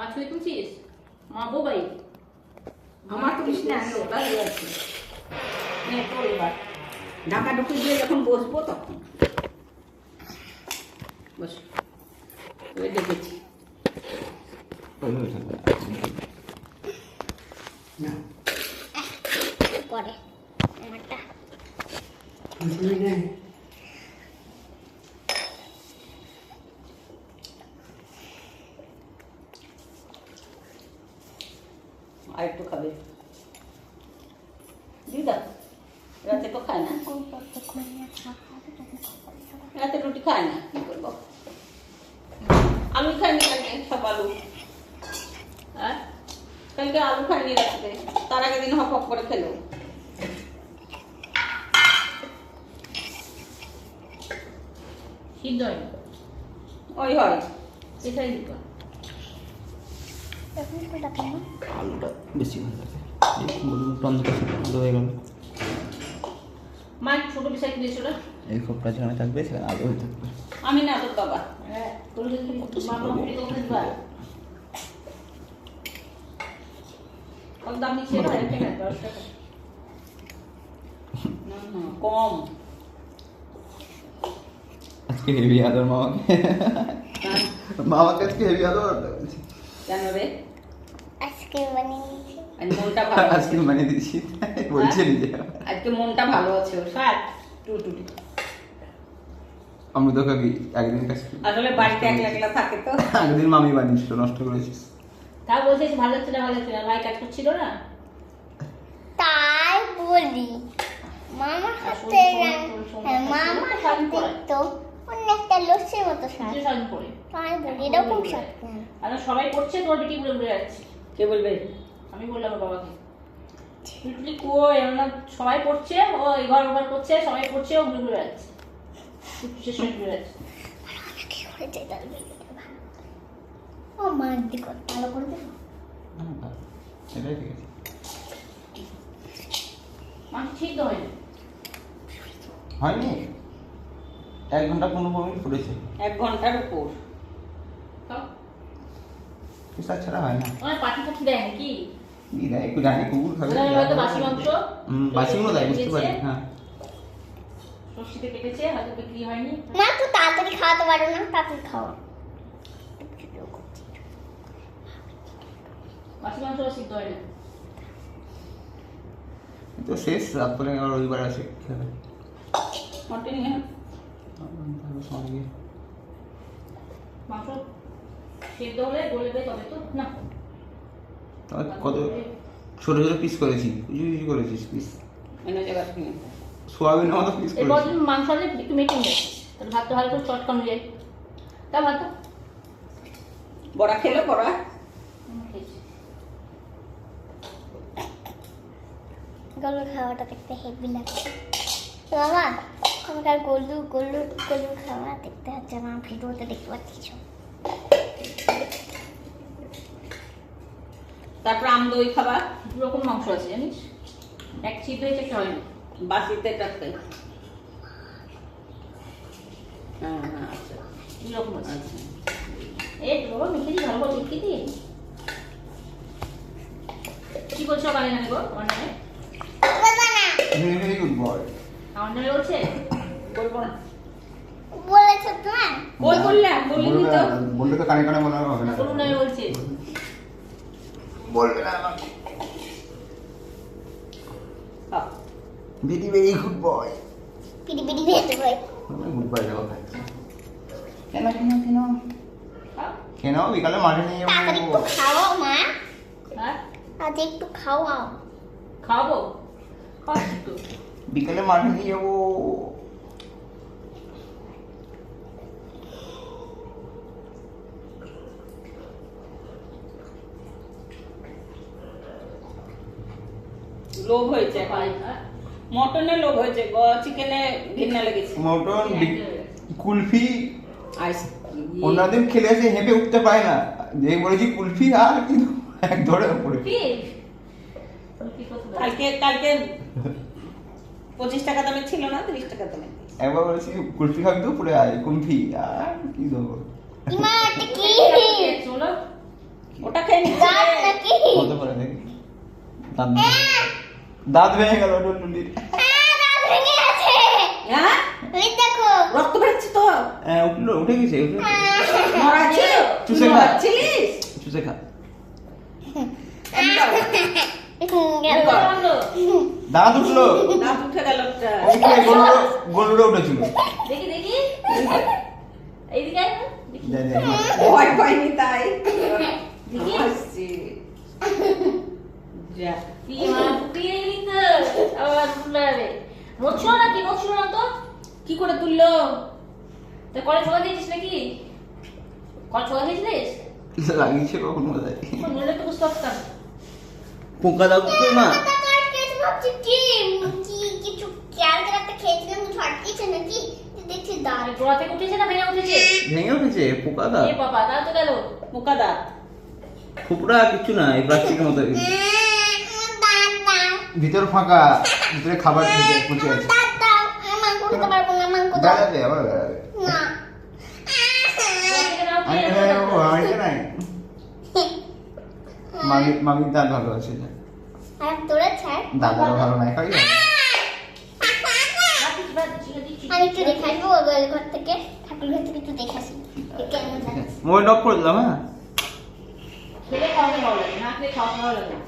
আজ তুই তুলছিস মা বাবাই আমার তো কিছু না ওটা আছে তো এবার ঢাকা ঢুকে দিয়ে যখন বসবো তখন বস ওই দেখেছি না পরে আমারটা আর একটু খাবে দিদা রাতে তো খায় না রাতে রুটি খায় না কি করবো আলু খাইনি কালকে সব আলু হ্যাঁ কালকে আলু খাইনি রাতে তার আগের দিন হপ হপ করে খেলো সিদ্ধ হয় না ওই হয় এটাই দিবা আলুটা বেশি ভালো লাগে টন্ধ হয়ে গেল মা একটু ছোট বিষয় দিয়েছিল না এই খোপটা যেখানে থাকবে সেখানে আলু হয়ে থাকবে আমি না তোর বাবা হ্যাঁ তোর যদি মা মুড়ি তো দিবা কত দাম নিচ্ছে না এটা না 10 টাকা না কম আজকে হেভি আদর মামাকে মামাকে আজকে হেভি আদর কেন রে আইসক্রিম বানিয়েছি আজ মনটা ভালো আছে আজকে বানিয়ে দিচ্ছি বলছে নিজে আজকে মনটা ভালো আছে ওর স্যার টুটুটি আমি তো কাকি একদিন কাছে আসলে বাড়িতে একলা একলা থাকে তো একদিন মামি বানিয়েছিল নষ্ট করেছিস তা বলছিস ভালো লাগছে না ভালো লাগছে না ভাই কাজ করছিল না তাই বলি মামা হাতে মামা হাতে তো অনেকটা লস্যির মতো স্বাদ কিছু সাজ করে তাই বলি এরকম স্বাদ আর সবাই করছে তোর বেটি ঘুরে ঘুরে যাচ্ছে কে বলবে আমি বললাম ওর বাবাকে টুটলি কই আমরা সবাই পড়ছে ও এবার ওবার করছে সবাই পড়ছে ও ঘুরে ঘুরে যাচ্ছে শেষ হয়ে ঘুরে যাচ্ছে কি করে যাই তার ও মার দিক ভালো করে দেবো এটাই ঠিক আছে মাছ ঠিক তো হয়নি হয়নি 1 ঘন্টা 15 মিনিট ফুটেছে 1 ঘন্টার উপর খাও পিসা ছাড়া হয় না আমার পাটি ফাটি দেয় নাকি কি দেয় একটু জানি কুকুর খাবে ওরা হয়তো বাসি মাংস বাসিগুলো দেয় বুঝতে পারি হ্যাঁ সর্ষিতে কেটেছে হয়তো বিক্রি হয়নি মা তো তাড়াতাড়ি খাওয়াতে পারো না তাড়াতাড়ি খাও বাসি মাংস সিদ্ধ হয় না তো শেষ রাত করে আবার রবিবার আসে খেলে মটন নিয়ে মাংস সিদ্ধ হলে গলবে তবে তো না কত ছোট ছোট পিস করেছি কুচি কুচি করেছিস পিস এনে জায়গা থেকে সোয়াবিনের মতো পিস এরপর করেছি যদি মাংস হলে একটু মেটিং দেয় তাহলে ভাতটা ভালো করে চটকানো যায় তা ভাত বড়া খেলে বড়া খেয়েছি গলু খাওয়াটা দেখতে হেভি লাগছে তো বাবা আমাকে গলু গলু গলু খাওয়া দেখতে হচ্ছে না ভিডিওতে দেখতে পাচ্ছি তারপর আম দই খাবা দু রকম মাংস আছে জানিস এক সিদ্ধ হয়েছে একটা হয়নি বাসিতে টাটকে হ্যাঁ হ্যাঁ আচ্ছা দু রকম আছে আচ্ছা এই তো বাবা মেখে দিই ভালো করে মেখে দিই কি বলছো কালে না গো আমার নামে ভেরি গুড বয় আমার নামে বলছে বলবো না বলেছো তোমার বললাম বলিনি তো বললে তো কানে কানে মনে হবে না বলুন নামে বলছে বলবে না আমাকে খাও। ভেরি গুড বয় পিড়ি পিড়ি খেতে হয় গুড বয় যাবো কেন খাও। কেন বিকালে মাঠে নিয়ে তাড়াতাড়ি যাবো একটু খাওয়াও মা হ্যাঁ আজ একটু খাওয়াও খাওয়াবো খাওয়াচ্ছি তো বিকালে মাঠে নিয়ে যাবো লোভ হয়েছে এখন হ্যাঁ মটনে লোভ হয়েছে চিকেনে ঘৃণা লেগেছে মটন কুলফি আইস অন্যদিন খেলে এসে হেঁপে উঠতে পারে না যে বলেছি কুলফি আর কিন্তু এক ধরে পড়ে কি কি করতে পারি? কালকে কালকে 25 টাকা দামের ছিল না 30 টাকা দামের একবার বলেছি কুলফি খাবি তো পড়ে আয় কুলফি আর কি দেবো ইমা এটা কি চলো ওটা খেয়ে নিচ্ছে দাঁত নাকি হতে পারে দেখি দাঁত ভেঙে গেল টুনটুনির। দাঁত ভেঙে গেছে হ্যাঁ এই দেখো রক্ত বেরোচ্ছে তো হ্যাঁ উঠে গেছে মরা ছিল চুষে তুই খা। মরছিলিস? চুষে খা। গেল। বললো, দাঁত উঠলো। দাঁত উঠে গেল একটা। গলুরে উঠেছিল। দেখি দেখি এইদিকে আয় না, দেখি। ভয় পাইনি তাই দেখি। হাসছি। যা কি মা ফুপিয়ে নিলি তো, আবার ফুলে যাবে। নড়ছিল না কি, নড়ছিল না তো? কি করে তুললো? তা কলে ছোঁয়া দিয়েছিস নাকি? কলে ছোঁয়া দিয়েছিলিস? লাগিয়েছে কখন বোধহয়। নড়লে তো বুঝতে পারতাম। পোকা দাও না। তার কেস ভাবছি কি কিছু খেয়াল রাখতে খেয়েছিলাম কিছু আটকেছে নাকি দেখছি দাঁত আর গোড়া থেকে উঠেছে না ভেঙে উঠেছে? ভেঙে উঠেছে পোকা দাও। এ বাবা, তাহলে তো গেল। পোকা দাঁত। খুপড়া কিছু না, এই প্লাস্টিকের মতো। দাঁত দাও ভিতর ফাঁকা, ভিতরে খাবার ঢুকে পচে আছে। দাঁত দাও আমার করতে পারবো না আমার করতে দাঁড়াবে আবার দাঁড়াবে। না গোড়া থেকে নাও, আমি খেয়ে নাও। আমি নাই। মামির দাঁত ভালো আছে। আর তোরা ছাড় দাদারও ভালো নাই, খাই না। রাখিস, বাদ, ঝিঙে দিচ্ছি। আমি একটু দেখে আসবো ওই ঘর থেকে ঠাকুর ঘর থেকে একটু দেখে আসি কেমন লাগে মোবাইল অফ করে দিলাম। হ্যাঁ খেলে খাওয়াতে ভালো লাগে, না খেলে খাওয়াতে ভালো লাগে না।